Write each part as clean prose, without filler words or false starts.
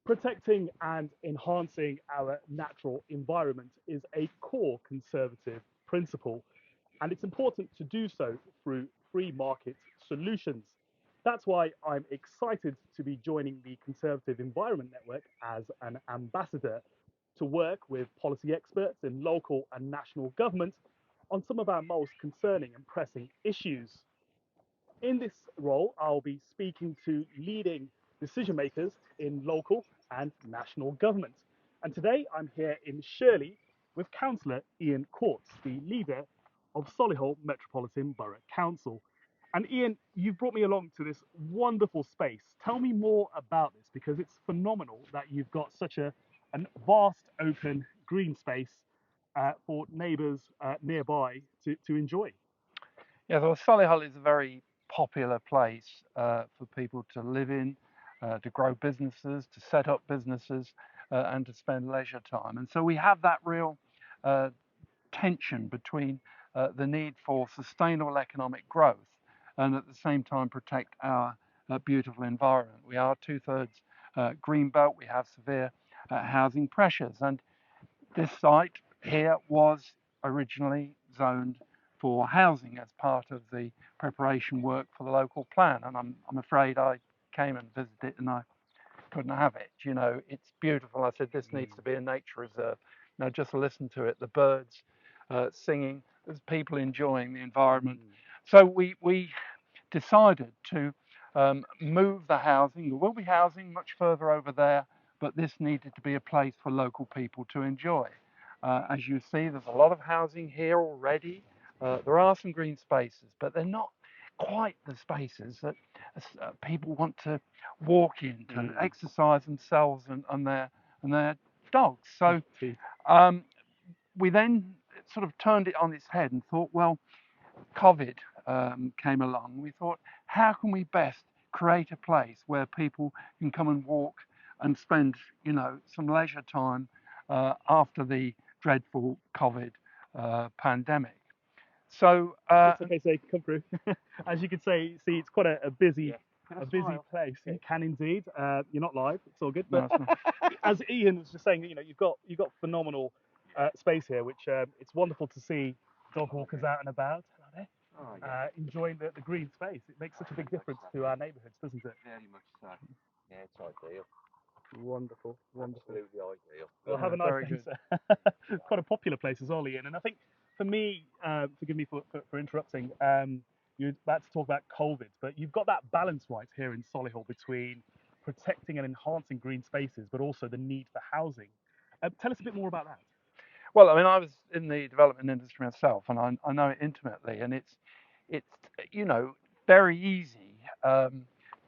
Protecting and enhancing our natural environment is a core Conservative principle, and it's important to do so through free market solutions. That's why I'm excited to be joining the Conservative Environment Network as an ambassador to work with policy experts in local and national government on some of our most concerning and pressing issues. In this role, I'll be speaking to leading decision makers in local and national government. And today I'm here in Shirley with Councillor Ian Courts, the leader of Solihull Metropolitan Borough Council. And Ian, you've brought me along to this wonderful space. Tell me more about this because it's phenomenal that you've got such a vast open green space for neighbours nearby to enjoy. Yeah, well, Solihull is a very popular place for people to live in, to grow businesses, to set up businesses, and to spend leisure time. And so we have that real tension between the need for sustainable economic growth and at the same time protect our beautiful environment. We are two-thirds green belt. We have severe housing pressures. And this site here was originally zoned for housing as part of the preparation work for the local plan. And I'm afraid I came and visited it and I couldn't have it. You know, it's beautiful. I said, this needs to be a nature reserve. Now, just listen to it, the birds singing, there's people enjoying the environment. So we decided to move the housing. There will be housing much further over there, but this needed to be a place for local people to enjoy. As you see, there's a lot of housing here already. There are some green spaces, but they're not quite the spaces that people want to walk in to exercise themselves and their dogs. So we then sort of turned it on its head and thought, well, COVID came along. We thought, how can we best create a place where people can come and walk and spend, you know, some leisure time after the dreadful COVID pandemic. So it's okay, so come through. As you can see, it's quite a busy place. Yeah. You can indeed. You're not live. It's all good. But no, as Ian was just saying, you know, you've got phenomenal space here, which it's wonderful to see dog walkers out and about. Enjoying the green space. It makes such a big difference to our neighbourhoods, doesn't it? Very much so. Yeah, it's ideal. Wonderful. Absolutely ideal. Well, have a nice day, sir. Quite a popular place as well, Ian. And I think for me, forgive me for interrupting, you're about to talk about COVID, but you've got that balance right here in Solihull between protecting and enhancing green spaces, but also the need for housing. Tell us a bit more about that. Well, I mean, I was in the development industry myself, and I know it intimately, and it's you know, very easy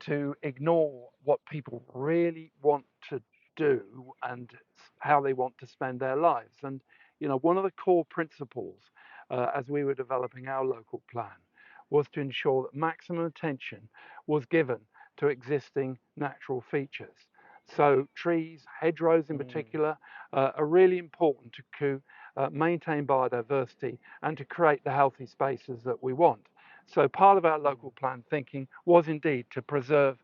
to ignore what people really want to do and how they want to spend their lives. And you know, one of the core principles as we were developing our local plan was to ensure that maximum attention was given to existing natural features. So trees, hedgerows in particular, are really important to maintain biodiversity and to create the healthy spaces that we want. So part of our local plan thinking was indeed to preserve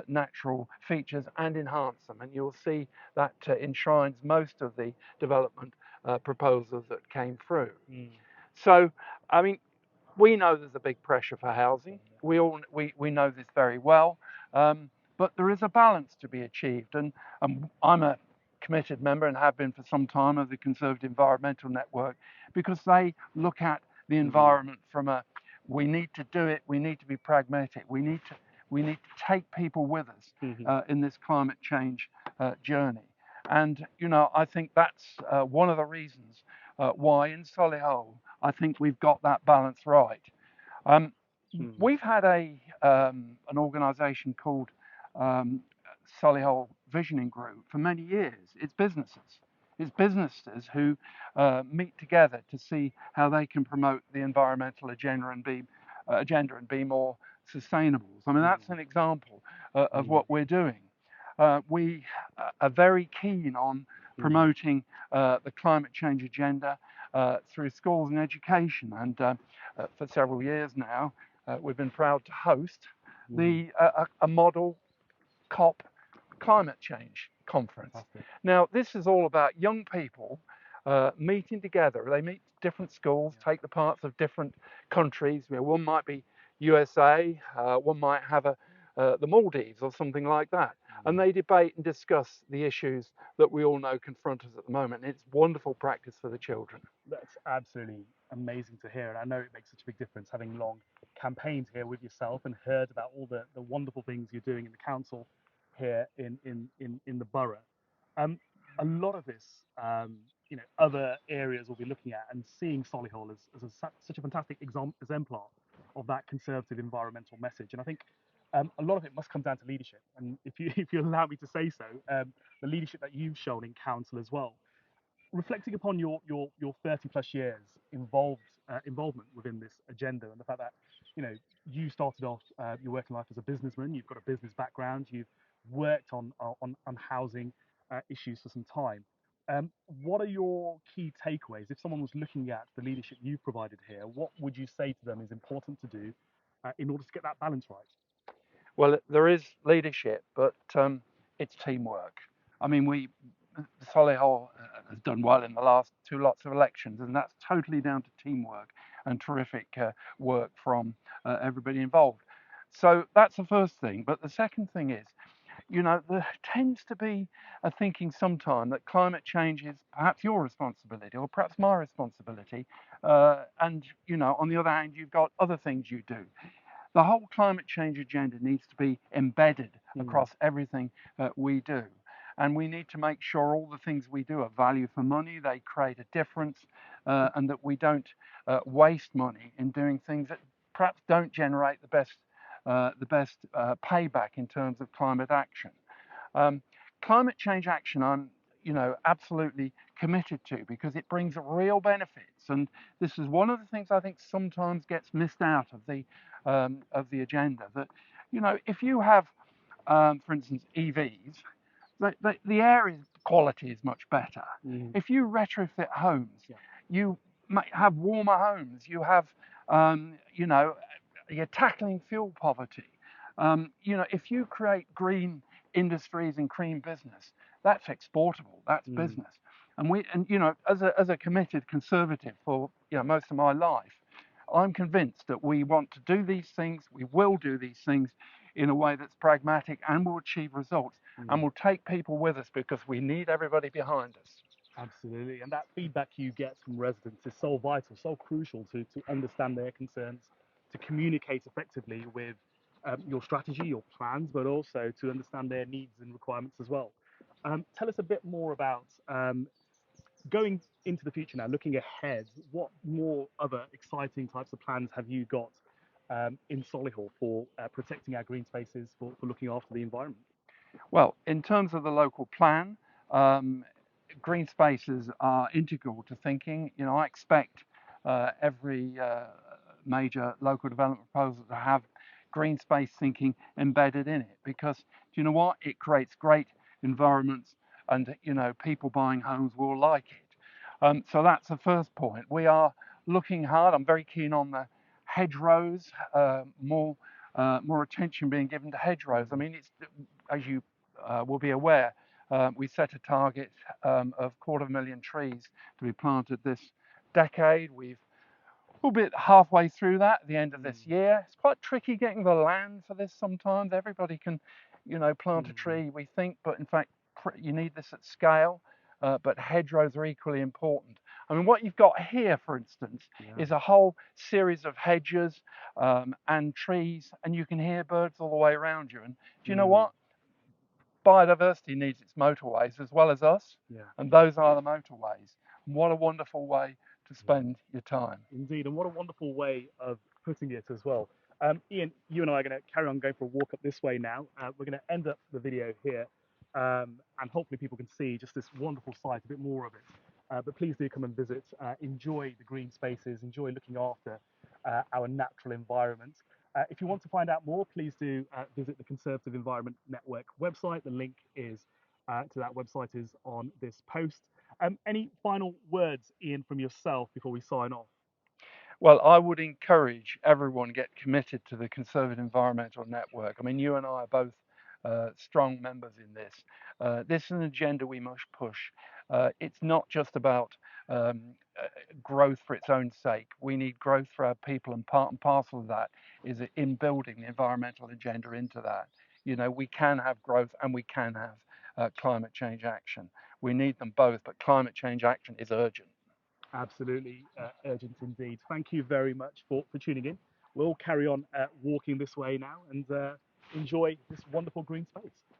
natural features and enhance them. And you'll see that enshrines most of the development proposals that came through. So, I mean, we know there's a big pressure for housing. We know this very well. But there is a balance to be achieved. And I'm a committed member and have been for some time of the Conservative Environmental Network because they look at the environment from a, we need to do it, we need to be pragmatic, we need to take people with us in this climate change journey. And, you know, I think that's one of the reasons why in Solihull, I think we've got that balance right. We've had an organisation called Solihull Visioning Group for many years. It's businesses who meet together to see how they can promote the environmental agenda and be more sustainable. I mean, that's an example of what we're doing. We are very keen on promoting the climate change agenda through schools and education, and for several years now, we've been proud to host a model COP climate change conference. Fantastic. Now, this is all about young people meeting together. They meet different schools, take the parts of different countries. One might be USA, one might have the Maldives or something like that. And they debate and discuss the issues that we all know confront us at the moment. And it's wonderful practice for the children. That's absolutely amazing to hear. And I know it makes such a big difference having long campaigned here with yourself and heard about all the wonderful things you're doing in the council here in the borough. A lot of this, other areas we'll be looking at and seeing Solihull as such a fantastic exemplar of that conservative environmental message. And I think a lot of it must come down to leadership. And if you if you allow me to say so, the leadership that you've shown in council as well, reflecting upon your 30 plus years involvement within this agenda, and the fact that you started off your working life as a businessman, you've got a business background, you've worked on housing issues for some time. What are your key takeaways if someone was looking at the leadership you've provided here? What would you say to them is important to do in order to get that balance right? Well, there is leadership, but it's teamwork. I mean, Solihull has done well in the last two lots of elections, and that's totally down to teamwork and terrific work from everybody involved. So that's the first thing. But the second thing is, there tends to be a thinking sometime that climate change is perhaps your responsibility or perhaps my responsibility. And, on the other hand, you've got other things you do. The whole climate change agenda needs to be embedded across everything that we do. And we need to make sure all the things we do are value for money, they create a difference, and that we don't waste money in doing things that perhaps don't generate the best payback in terms of climate action. Climate change action, I'm absolutely committed to because it brings real benefits, and this is one of the things I think sometimes gets missed out of the agenda. That if you have, for instance, EVs, the air quality is much better. If you retrofit homes, you have warmer homes. You have, you're tackling fuel poverty. If you create green industries and green business, that's exportable. That's business. And as a committed conservative for most of my life, I'm convinced that we want to do these things. We will do these things in a way that's pragmatic and will achieve results, and will take people with us because we need everybody behind us. Absolutely. And that feedback you get from residents is so vital, so crucial to understand their concerns, to communicate effectively with your strategy, your plans, but also to understand their needs and requirements as well. Tell us a bit more about going into the future now, looking ahead. What more other exciting types of plans have you got in Solihull for protecting our green spaces, for looking after the environment? Well, in terms of the local plan, green spaces are integral to thinking. I expect every major local development proposal to have green space thinking embedded in it, because do you know what? It creates great environments, and people buying homes will like it. So that's the first point. We are looking hard. I'm very keen on the hedgerows, more attention being given to hedgerows. I mean, it's, as you will be aware, we set a target of 250,000 trees to be planted this decade. We'll be halfway through that at the end of this year. It's quite tricky getting the land for this sometimes. Everybody can, plant a tree, we think, but in fact, you need this at scale. But hedgerows are equally important. I mean, what you've got here, for instance, is a whole series of hedges and trees, and you can hear birds all the way around you. And do you know what? Biodiversity needs its motorways as well as us, and those are the motorways. And what a wonderful way to spend your time. Indeed, and what a wonderful way of putting it as well. Ian, you and I are going to carry on going for a walk up this way now. We're going to end up the video here, and hopefully people can see just this wonderful site, a bit more of it. But please do come and visit, enjoy the green spaces, enjoy looking after our natural environment. If you want to find out more, please do visit the Conservative Environment Network website. The link is to that website is on this post. Any final words, Ian, from yourself before we sign off? Well, I would encourage everyone to get committed to the Conservative Environmental Network. I mean, you and I are both strong members in this. This is an agenda we must push. It's not just about um, growth for its own sake. We need growth for our people, and part and parcel of that is in building the environmental agenda into that. You know, we can have growth and we can have climate change action. We need them both, but climate change action is urgent. Absolutely urgent indeed. Thank you very much for tuning in. We'll carry on walking this way now and enjoy this wonderful green space.